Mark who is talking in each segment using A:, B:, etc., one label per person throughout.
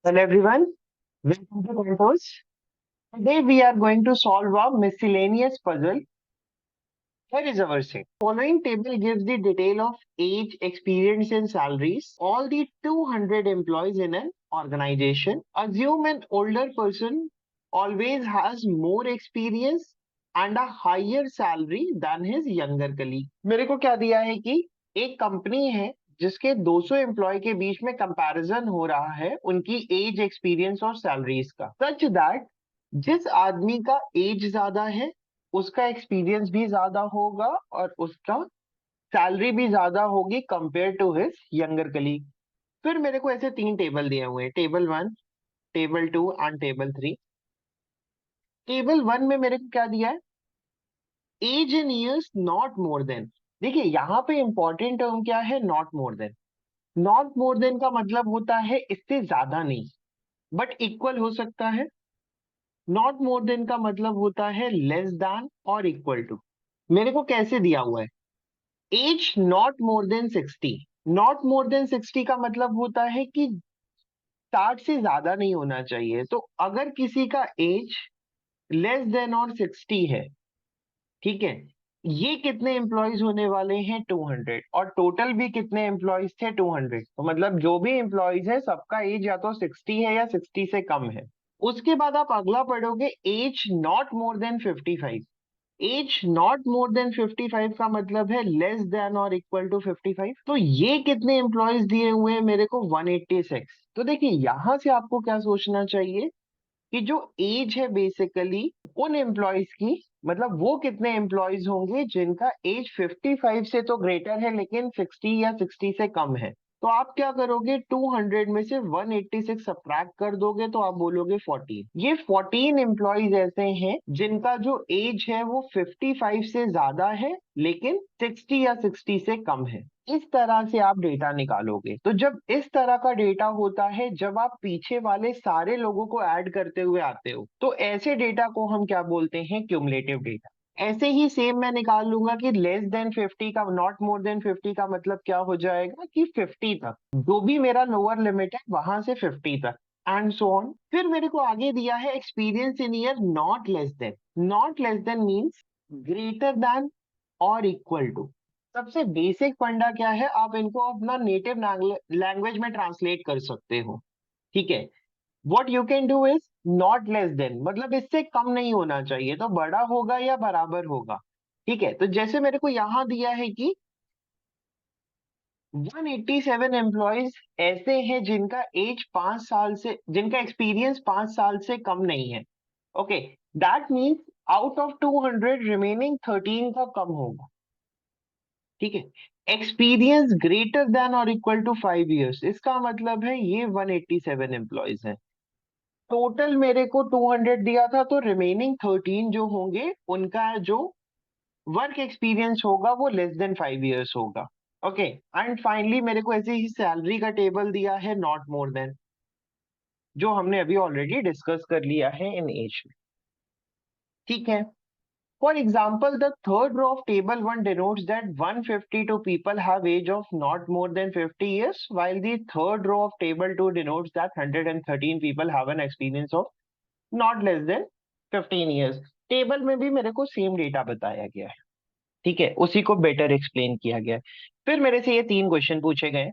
A: Hello everyone, welcome to Contos. Today we are going to solve a miscellaneous puzzle. Here is our set. Following table gives the detail of age, experience and salaries. All the 200 employees in an organization. Assume an older person always has more experience and a higher salary than his younger colleague. मेरे को क्या दिया है कि एक company है जिसके 200 employ के बीच में कंपैरिजन हो रहा है उनकी एज, एक्सपीरियंस और सैलरीज का, सच दैट जिस आदमी का एज ज्यादा है उसका एक्सपीरियंस भी ज्यादा होगा और उसका सैलरी भी ज्यादा होगी compare to his younger colleague. फिर मेरे को ऐसे तीन टेबल दिए हुए हैं, table one, table two and table three. Table one में मेरे को क्या दिया है? Age in years not more than. देखिए यहाँ पे इंपॉर्टेंट टर्म क्या है? Not more than. Not more than का मतलब होता है इससे ज्यादा नहीं, बट इक्वल हो सकता है। नॉट मोर देन का मतलब होता है लेस देन और इक्वल टू। मेरे को कैसे दिया हुआ है? Age not more than 60। Not more than 60 का मतलब होता है कि 60 से ज्यादा नहीं होना चाहिए। तो अगर किसी का एज लेस देन और 60 है, ठीक है, ये कितने एम्प्लॉयज होने वाले हैं? 200। और टोटल भी कितने एम्प्लॉयज थे? 200। तो मतलब जो भी एम्प्लॉयज है सबका एज या तो 60 है या 60 से कम है। उसके बाद आप अगला पढ़ोगे, age not more than 55। Age not more than 55 का मतलब है लेस देन और इक्वल टू 55। तो ये कितने एम्प्लॉयज दिए हुए हैं मेरे को? 186। तो देखिए यहां से आपको क्या सोचना चाहिए कि जो एज है बेसिकली उन एम्प्लॉयज की, मतलब वो कितने एम्प्लॉयज होंगे जिनका एज 55 से तो ग्रेटर है लेकिन 60 या 60 से कम है। तो आप क्या करोगे? 200 में से 186 सब्ट्रैक्ट कर दोगे तो आप बोलोगे 14। ये 14 एम्प्लॉयज ऐसे हैं जिनका जो एज है वो 55 से ज्यादा है लेकिन 60 या 60 से कम है। इस तरह से आप डेटा निकालोगे। तो जब इस तरह का डेटा होता है, जब आप पीछे वाले सारे लोगों को ऐड करते हुए आते हो, तो ऐसे डेटा को हम क्या बोलते हैं? Cumulative data. ऐसे ही सेम मैं निकाल लूंगा कि लेस देन 50 का, नॉट मोर देन 50 का मतलब क्या हो जाएगा कि 50 तक, जो भी मेरा लोअर लिमिट है वहां से 50 तक, एंड सो ऑन। फिर मेरे को आगे दिया है experience in year not less then. Not less then means greater than और इक्वल टू। सबसे बेसिक फंडा क्या है? आप इनको अपना नेटिव लैंग्वेज में ट्रांसलेट कर सकते हो, ठीक है। What you can do is not less then, मतलब इससे कम नहीं होना चाहिए, तो बड़ा होगा या बराबर होगा, ठीक है। तो जैसे मेरे को यहां दिया है कि 187 एम्प्लॉयज ऐसे हैं जिनका एज 5 साल से, जिनका एक्सपीरियंस 5 साल से कम नहीं है। Okay, that means out of 200 remaining 13 का कम होगा, ठीक है। एक्सपीरियंस ग्रेटर देन और इक्वल टू 5 इयर्स, इसका मतलब है ये 187 एम्प्लॉयज हैं। टोटल मेरे को 200 दिया था, तो रिमेनिंग 13 जो होंगे उनका जो वर्क एक्सपीरियंस होगा वो लेस देन 5 इयर्स होगा। ओके, एंड फाइनली मेरे को ऐसे ही सैलरी का टेबल दिया है, नॉट मोर देन, जो हमने अभी ऑलरेडी डिस्कस कर लिया है इन एज में, ठीक है। For example, the third row of table 1 denotes that 152 people have age of not more than 50 years, while the third row of table 2 denotes that 113 people have an experience of not less than 15 years. Table में भी मेरे को same data बताया गया है, ठीक है, उसी को बेटर एक्सप्लेन किया गया है। फिर मेरे से ये तीन क्वेश्चन पूछे गए।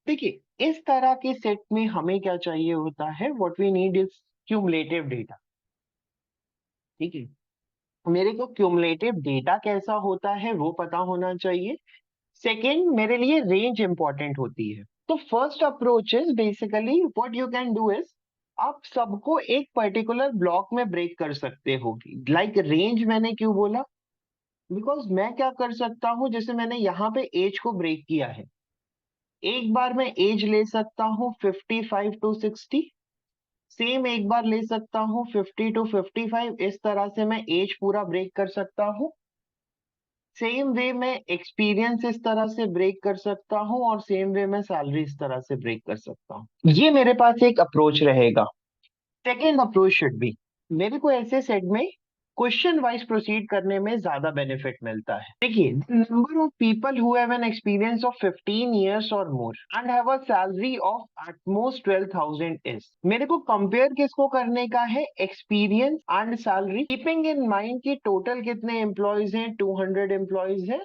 A: देखिए इस तरह के सेट में हमें क्या चाहिए होता है? What we need is cumulative data, ठीक है। मेरे को क्यूमुलेटिव डेटा कैसा होता है वो पता होना चाहिए। सेकंड, मेरे लिए रेंज इंपॉर्टेंट होती है। तो first approach is basically what you can do is आप सबको एक पर्टिकुलर ब्लॉक में ब्रेक कर सकते हो। लाइक रेंज मैंने क्यों बोला? बिकॉज मैं क्या कर सकता हूँ, जैसे मैंने यहाँ पे एज को ब्रेक किया है, एक बार मैं एज ले सकता हूँ 55 to 60, सेम एक बार ले सकता हूँ 50 to 55। इस तरह से मैं एज पूरा ब्रेक कर सकता हूँ। सेम वे में एक्सपीरियंस इस तरह से ब्रेक कर सकता हूँ और सेम वे में सैलरी इस तरह से ब्रेक कर सकता हूँ। ये मेरे पास एक अप्रोच रहेगा। सेकेंड अप्रोच शुड बी, मेरे को ऐसे सेट में क्वेश्चन वाइज प्रोसीड करने में ज्यादा बेनिफिट मिलता है। देखिए, number of people who have an experience of 15 years और more and have a salary of at most 12,000 is. मेरे को कंपेयर किसको करने का है? Experience and salary, keeping in mind कि टोटल कितने एम्प्लॉयज हैं? 200 एम्प्लॉयज हैं।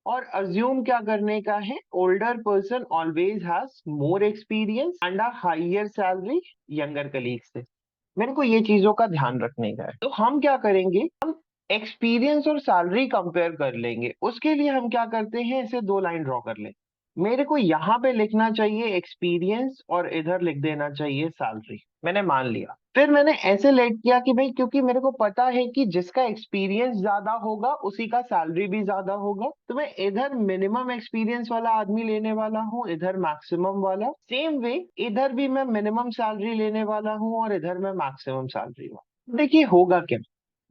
A: और अज्यूम क्या करने का है? Older person always has more experience and a higher salary younger colleague से। मेरे को ये चीजों का ध्यान रखने का है। तो हम क्या करेंगे? हम एक्सपीरियंस और सैलरी कंपेयर कर लेंगे। उसके लिए हम क्या करते हैं? ऐसे दो लाइन ड्रॉ कर ले। मेरे को यहाँ पे लिखना चाहिए एक्सपीरियंस और इधर लिख देना चाहिए सैलरी। मैंने मान लिया। फिर मैंने ऐसे लेट किया कि भाई, क्योंकि मेरे को पता है कि जिसका एक्सपीरियंस ज्यादा होगा उसी का सैलरी भी ज्यादा होगा, तो मैं इधर मिनिमम एक्सपीरियंस वाला आदमी लेने वाला हूँ, इधर मैक्सिमम वाला। सेम वे इधर भी मैं मिनिमम सैलरी लेने वाला हूँ और इधर मैं मैक्सिमम सैलरी वाला। देखिए होगा क्या,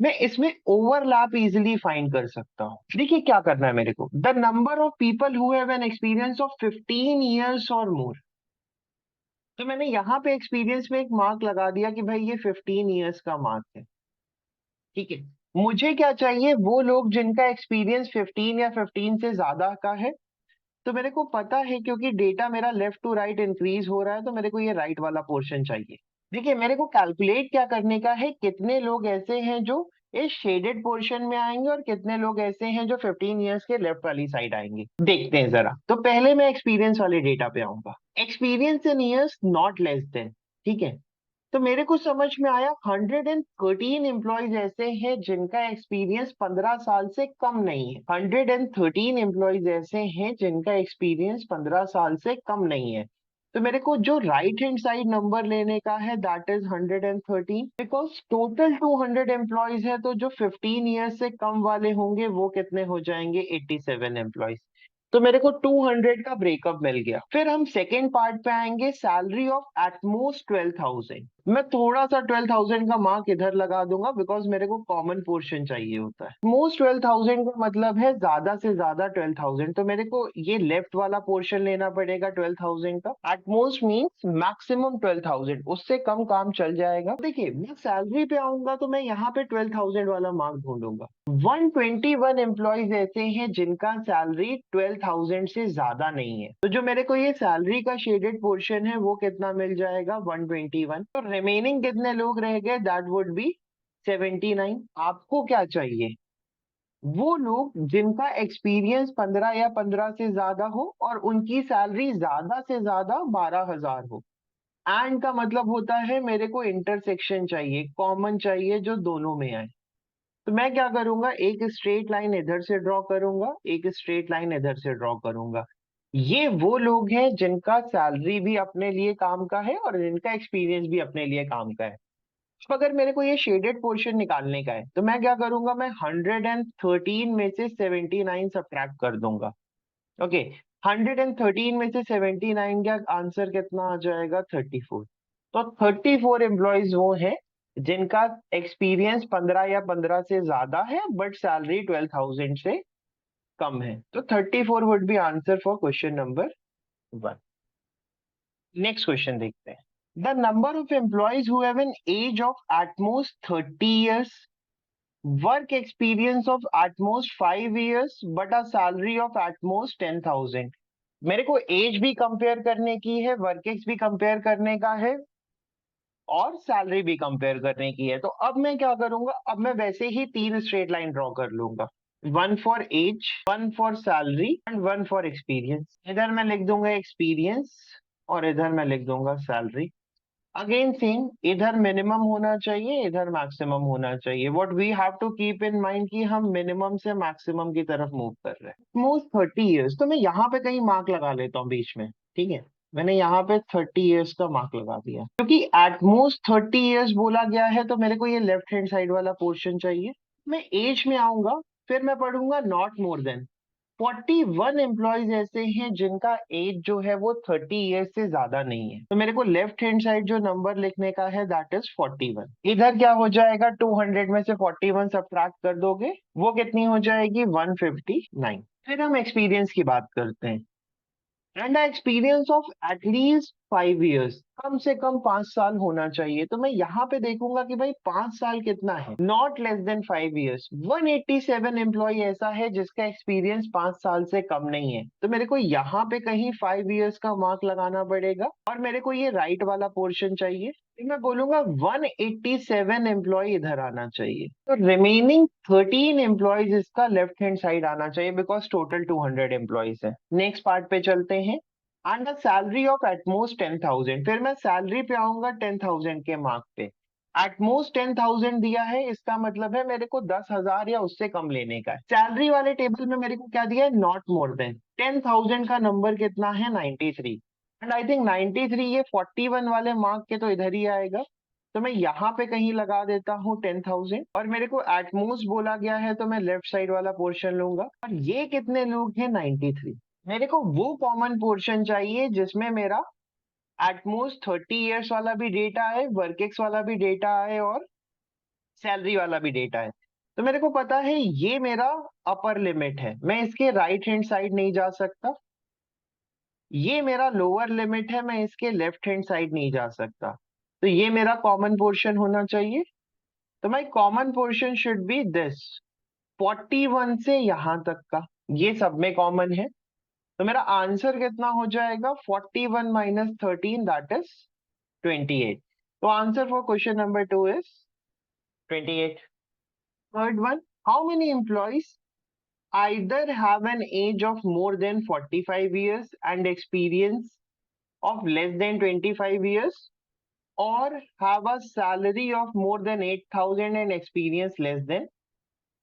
A: मैं इसमें ओवरलैप इजिली फाइंड कर सकता हूँ। देखिए क्या करना है मेरे को? The number of people who have an experience of 15 years और मोर। तो मैंने यहाँ पे एक्सपीरियंस में एक मार्क लगा दिया कि भाई ये 15 इयर्स का मार्क है। ठीक है, मुझे क्या चाहिए? वो लोग जिनका एक्सपीरियंस 15 या 15 से ज्यादा का है। तो मेरे को पता है, क्योंकि डेटा मेरा लेफ्ट टू राइट इंक्रीज हो रहा है, तो मेरे को ये राइट वाला पोर्शन चाहिए। देखिए, मेरे को कैलकुलेट क्या करने का है? कितने लोग ऐसे हैं जो इस शेडेड पोर्शन में आएंगे और कितने लोग ऐसे हैं जो 15 इयर्स के लेफ्ट वाली साइड आएंगे। देखते हैं जरा। तो पहले मैं एक्सपीरियंस वाले डेटा पे आऊंगा। Experience in years not less then. ठीक है, तो मेरे को समझ में आया 113 एम्प्लॉयज ऐसे हैं जिनका एक्सपीरियंस 15 साल से कम नहीं है। 113 एम्प्लॉयज ऐसे हैं जिनका एक्सपीरियंस 15 साल से कम नहीं है। तो मेरे को जो राइट हैंड साइड नंबर लेने का है that is 113, because total 200 employees है, तो जो 15 ईयर्स से कम वाले होंगे वो कितने हो जाएंगे? 87 एम्प्लॉयज। तो मेरे को 200 का ब्रेकअप मिल गया। फिर हम सेकेंड पार्ट पे आएंगे, सैलरी ऑफ एटमोस्ट 12,000। मैं थोड़ा सा 12,000 का मार्क इधर लगा दूंगा, बिकॉज मेरे को कॉमन पोर्शन चाहिए होता है। मोस्ट 12,000 का मतलब है ज्यादा से ज्यादा 12,000, तो मेरे को ये लेफ्ट वाला पोर्शन लेना पड़ेगा 12,000 का। एटमोस्ट मीन्स मैक्सिमम 12,000, उससे कम काम चल जाएगा। देखिए, मैं सैलरी पे आऊंगा तो मैं यहाँ पे 12,000 वाला मार्क ढूंढूंगा। 121 एम्प्लॉयज ऐसे हैं जिनका सैलरी 12,000 से ज्यादा नहीं है। तो जो मेरे को ये सैलरी का शेडेड पोर्शन है वो कितना मिल जाएगा? 121। तो रिमेनिंग कितने लोग रह गए? That would be 79। आपको क्या चाहिए? वो लोग जिनका एक्सपीरियंस 15 या 15 से ज्यादा हो और उनकी सैलरी ज्यादा से ज्यादा 12,000 हो। एंड का मतलब होता है मेरे को इंटरसेक्शन चाहिए, कॉमन चाहिए जो दोनों में आए। तो मैं क्या करूंगा? एक स्ट्रेट लाइन इधर से ड्रॉ करूंगा, एक स्ट्रेट लाइन इधर से ड्रॉ करूंगा। ये वो लोग हैं जिनका सैलरी भी अपने लिए काम का है और जिनका एक्सपीरियंस भी अपने लिए काम का है। तो अगर मेरे को ये शेडेड पोर्शन निकालने का है तो मैं क्या करूंगा? मैं 113 में से 79 सब्ट्रैक्ट कर दूंगा। ओके, 113 में से 79 का आंसर कितना आ जाएगा? 34। तो 34 एम्प्लॉयज वो हैं जिनका एक्सपीरियंस 15 या 15 से ज्यादा है बट सैलरी 12,000 से कम है। तो 34 would be answer for question number 1। Next question देखते हैं। The number of employees who have an age of at most 30 years, work experience of at most 5 years but a salary of at most 10,000। मेरे को as भी compare करने की है, work ex भी compare करने का है और सैलरी भी कंपेयर करने की है। तो अब मैं क्या करूंगा? अब मैं वैसे ही तीन स्ट्रेट लाइन ड्रॉ कर लूंगा। One for age, one for salary and one for experience. इधर मैं लिख दूंगा एक्सपीरियंस और इधर मैं लिख दूंगा सैलरी। अगेन सेम, इधर मिनिमम होना चाहिए, इधर मैक्सिमम होना चाहिए। What we have to keep in mind कि हम मिनिमम से मैक्सिमम की तरफ मूव कर रहे हैं। मोस्ट 30 इयर्स, तो मैं यहाँ पे कहीं मार्क लगा लेता हूँ बीच में। ठीक है, मैंने यहाँ पे 30 इयर्स का मार्क लगा दिया, क्योंकि एट मोस्ट 30 इयर्स बोला गया है तो मेरे को ये लेफ्ट हैंड साइड वाला पोर्शन चाहिए। मैं एज में आऊंगा, फिर मैं पढ़ूंगा नॉट मोर देन। 41 एम्प्लॉयज ऐसे हैं जिनका एज जो है वो 30 ईयर्स से ज्यादा नहीं है। तो मेरे को लेफ्ट हैंड साइड जो नंबर लिखने का है दैट इज 41। इधर क्या हो जाएगा? 200 में से 41 सब्ट्रैक्ट कर दोगे, वो कितनी हो जाएगी? 159। फिर हम एक्सपीरियंस की बात करते हैं। And experience of at least 5 years, कम से कम 5 साल होना चाहिए। तो मैं यहाँ पे देखूंगा कि भाई 5 साल कितना है, not less than 5 years। 187 employee ऐसा है जिसका एक्सपीरियंस 5 साल से कम नहीं है, तो मेरे को यहाँ पे कहीं 5 years का मार्क लगाना पड़ेगा और मेरे को ये राइट वाला पोर्शन चाहिए। फिर मैं बोलूंगा 187 एम्प्लॉय इधर आना चाहिए, तो रिमेनिंग 13 एम्प्लॉयज इसका लेफ्ट हैंड साइड आना चाहिए, बिकॉज टोटल 200 एम्प्लॉयज है। नेक्स्ट पार्ट पे चलते हैं। अंडर सैलरी ऑफ एटमोस्ट 10,000, फिर मैं सैलरी पे आऊंगा 10,000 के मार्क पे। एटमोस्ट 10,000 दिया है, इसका मतलब है मेरे को 10,000 या उससे कम लेने का है। सैलरी वाले टेबल में मेरे को क्या दिया है, नॉट मोर देन। 10,000 का नंबर कितना है, 93। एंड आई थिंक 93 ये 41 वाले मार्क के तो इधर ही आएगा, तो मैं यहाँ पे कहीं लगा देता हूँ 10,000। और मेरे को एटमोस्ट बोला गया है तो मैं लेफ्ट साइड वाला पोर्शन लूंगा। और ये कितने लोग हैं, 93। मेरे को वो कॉमन पोर्शन चाहिए जिसमें मेरा एटमोस्ट 30 years वाला भी डेटा है, वर्केक्स वाला भी डेटा है और सैलरी वाला भी डेटा है। तो मेरे को पता है ये मेरा अपर लिमिट है, मैं इसके राइट हैंड साइड नहीं जा सकता। ये मेरा लोअर लिमिट है, मैं इसके लेफ्ट हैंड साइड नहीं जा सकता। तो ये मेरा कॉमन पोर्शन होना चाहिए। तो my common portion should be this, 41 से यहां तक का, ये सब में कॉमन है। तो मेरा आंसर कितना हो जाएगा, 41 माइनस 13, दैट इज 28। तो answer for question number 2 is 28। Third one, how many employees either have an age of more than 45 years and experience of less than 25 years, or have a salary of more than 8,000 and experience less than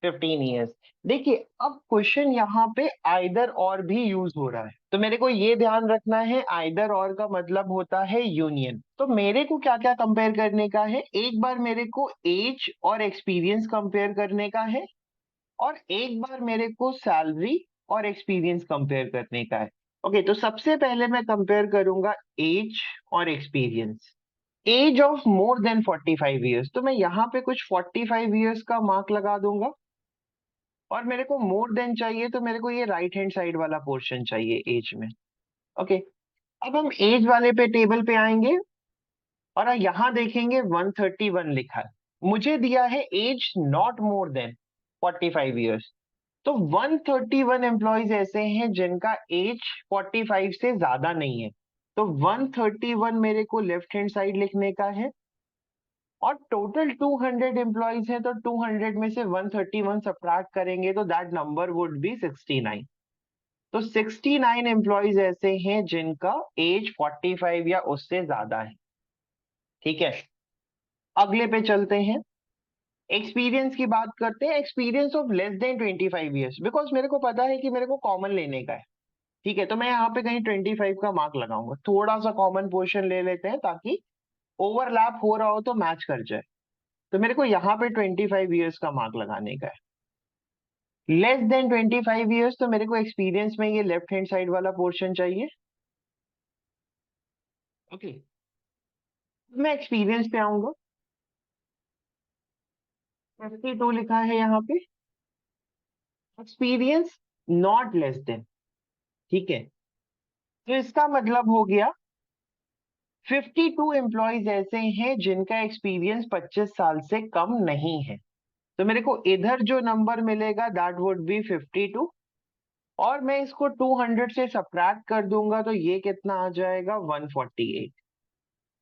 A: 15 years। देखिए अब question यहाँ पे either और भी use हो रहा है, तो मेरे को ये ध्यान रखना है आइदर और का मतलब होता है यूनियन। तो मेरे को क्या क्या कंपेयर करने का है, एक बार मेरे को एज और एक्सपीरियंस कंपेयर करने का है और एक बार मेरे को सैलरी और एक्सपीरियंस कंपेयर करने का है। ओके, तो सबसे पहले मैं कंपेयर करूंगा एज और experience. Age of more than 45 years, तो मैं यहाँ पे कुछ 45 years का मार्क लगा दूंगा। और मेरे को मोर देन चाहिए, तो मेरे को ये राइट हैंड साइड वाला पोर्शन चाहिए एज में। ओके, अब हम एज वाले पे टेबल पे आएंगे और यहाँ देखेंगे 131 लिखा है, मुझे दिया है age not more than 45 years। तो 131 एम्प्लॉयज ऐसे हैं जिनका एज 45 से ज्यादा नहीं है, तो 131 मेरे को लेफ्ट हैंड साइड लिखने का है। और टोटल 200 एम्प्लॉयज हैं, तो 200 में से 131 सब्ट्रैक्ट करेंगे तो दैट नंबर वुड बी 69। तो 69 एम्प्लॉयज ऐसे हैं जिनका एज 45 या उससे ज्यादा है। ठीक है, अगले पे चलते हैं। एक्सपीरियंस की बात करते हैं, experience of less than 25 years, because मेरे को पता है कि मेरे को कॉमन लेने का है। ठीक है, तो मैं यहाँ पे कहीं 25 का मार्क लगाऊंगा, थोड़ा सा कॉमन पोर्शन ले लेते हैं ताकि ओवरलैप हो रहा हो तो मैच कर जाए। तो मेरे को यहाँ पे 25 years का मार्क लगाने का है। लेस देन 25 years, तो मेरे को एक्सपीरियंस में ये लेफ्ट हैंड साइड वाला पोर्शन चाहिए। ओके, मैं एक्सपीरियंस पे आऊंगा, 52 लिखा है यहाँ पे, एक्सपीरियंस नॉट लेस देन। ठीक है, तो इसका मतलब हो गया 52 एम्प्लॉयज ऐसे हैं जिनका एक्सपीरियंस 25 साल से कम नहीं है। तो मेरे को इधर जो नंबर मिलेगा दैट वुड बी 52, और मैं इसको 200 से सब्ट्रैक्ट कर दूंगा तो ये कितना आ जाएगा, 148।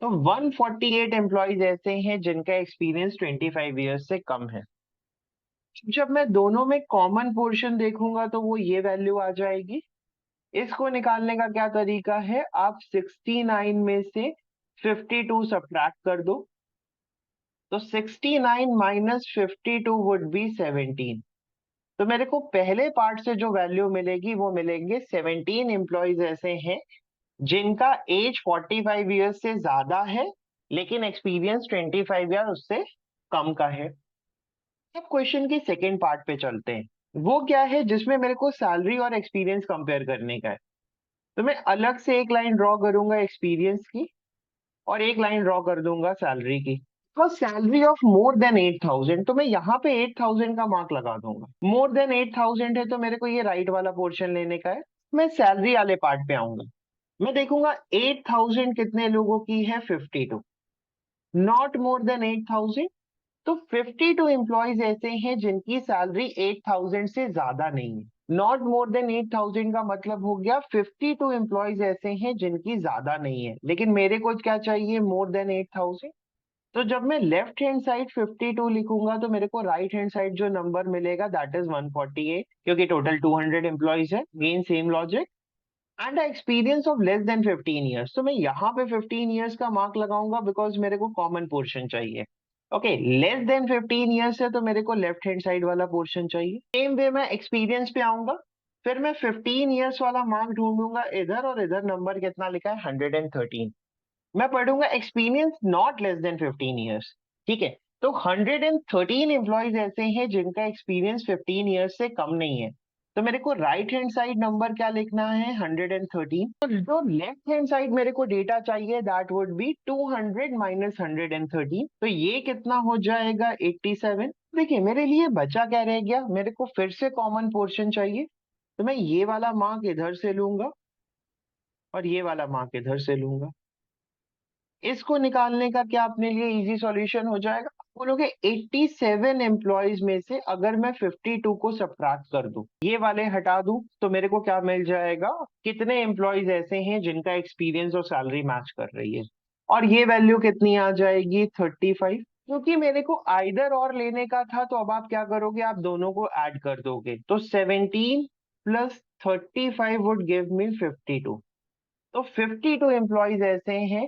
A: तो 148 एम्प्लॉयज ऐसे हैं जिनका एक्सपीरियंस 25 ईयर्स से कम है। जब मैं दोनों में कॉमन पोर्शन देखूंगा तो वो ये वैल्यू आ जाएगी। इसको निकालने का क्या तरीका है, आप 69 में से 52 सब्ट्रैक्ट कर दो, तो 69 माइनस 52 वुड बी 17। तो मेरे को पहले पार्ट से जो वैल्यू मिलेगी वो मिलेंगे 17 एम्प्लॉयज ऐसे हैं जिनका एज 45 ईयर्स से ज्यादा है लेकिन एक्सपीरियंस 25 या उससे कम का है। अब क्वेश्चन के सेकेंड पार्ट पे चलते हैं, वो क्या है जिसमें मेरे को सैलरी और एक्सपीरियंस कंपेयर करने का है। तो मैं अलग से एक लाइन ड्रॉ करूंगा एक्सपीरियंस की और एक लाइन ड्रॉ कर दूंगा सैलरी की। तो सैलरी ऑफ मोर देन 8,000, तो मैं यहाँ पे 8,000 का मार्क लगा दूंगा। मोर देन 8,000 है तो मेरे को ये राइट वाला पोर्शन लेने का है। मैं सैलरी वाले पार्ट पे आऊंगा। मैं देखूंगा 8000 कितने लोगों की है, 52, नॉट मोर देन 8000। तो 52 एम्प्लॉयज ऐसे हैं जिनकी सैलरी 8000 से ज्यादा नहीं है। नॉट मोर देन 8000 का मतलब हो गया 52 एम्प्लॉयज ऐसे हैं जिनकी ज्यादा नहीं है, लेकिन मेरे को क्या चाहिए, मोर देन 8000। तो जब मैं लेफ्ट हैंड साइड 52 लिखूंगा तो मेरे को राइट हैंड साइड जो नंबर मिलेगा दैट इज 148, क्योंकि टोटल 200 एम्प्लॉयज है। Again same logic. And experience of less than 15 years, तो मैं यहाँ पे 15 ईयर्स का मार्क लगाऊंगा बिकॉज मेरे को कॉमन पोर्शन चाहिए। ओके, लेस देन 15 ईयर्स है तो मेरे को लेफ्ट हैंड साइड वाला पोर्शन चाहिए। सेम वे मैं एक्सपीरियंस पे आऊंगा, फिर मैं 15 ईयर्स वाला मार्क ढूंढूंगा इधर, और इधर नंबर कितना लिखा है, 113। मैं पढ़ूंगा experience not less then 15 years. ठीक है, तो 113 एम्प्लॉयज ऐसे हैं जिनका एक्सपीरियंस 15 ईयर्स से कम नहीं है। तो मेरे को राइट हैंड साइड नंबर क्या लिखना है, 113। तो जो लेफ्ट हैंड साइड मेरे को डेटा चाहिए दैट वुड बी 200 माइनस 113, तो ये कितना हो जाएगा, 87। देखिए मेरे लिए बचा क्या रह गया, मेरे को फिर से कॉमन पोर्शन चाहिए। तो मैं ये वाला मार्क इधर से लूंगा और ये वाला मार्क इधर से लूंगा। इसको निकालने का क्या अपने लिए इजी सॉल्यूशन हो जाएगा, आप बोलोगे 87 एम्प्लॉयज में से अगर मैं 52 को सब्ट्रैक्ट कर दूं, ये वाले हटा दूं, तो मेरे को क्या मिल जाएगा, कितने एम्प्लॉयज ऐसे हैं जिनका एक्सपीरियंस और सैलरी मैच कर रही है। और ये वैल्यू कितनी आ जाएगी, 35। क्योंकि मेरे को आइदर और लेने का था, तो अब आप क्या करोगे, आप दोनों को ऐड कर दोगे, तो 17 प्लस 35 वुड गिव मी 52। तो 52 एम्प्लॉयज ऐसे हैं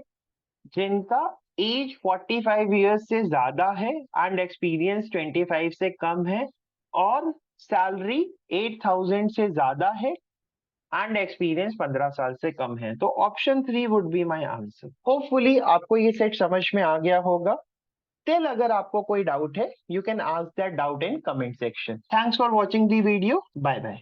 A: जिनका एज 45 ईयर्स से ज्यादा है एंड एक्सपीरियंस 25 से कम है, और सैलरी 8000 से ज्यादा है एंड एक्सपीरियंस 15 साल से कम है। तो option 3 would be my answer. Hopefully आपको ये सेट समझ में आ गया होगा। टिल अगर आपको कोई डाउट है, you can ask that doubt in comment section. Thanks for watching the video, bye bye.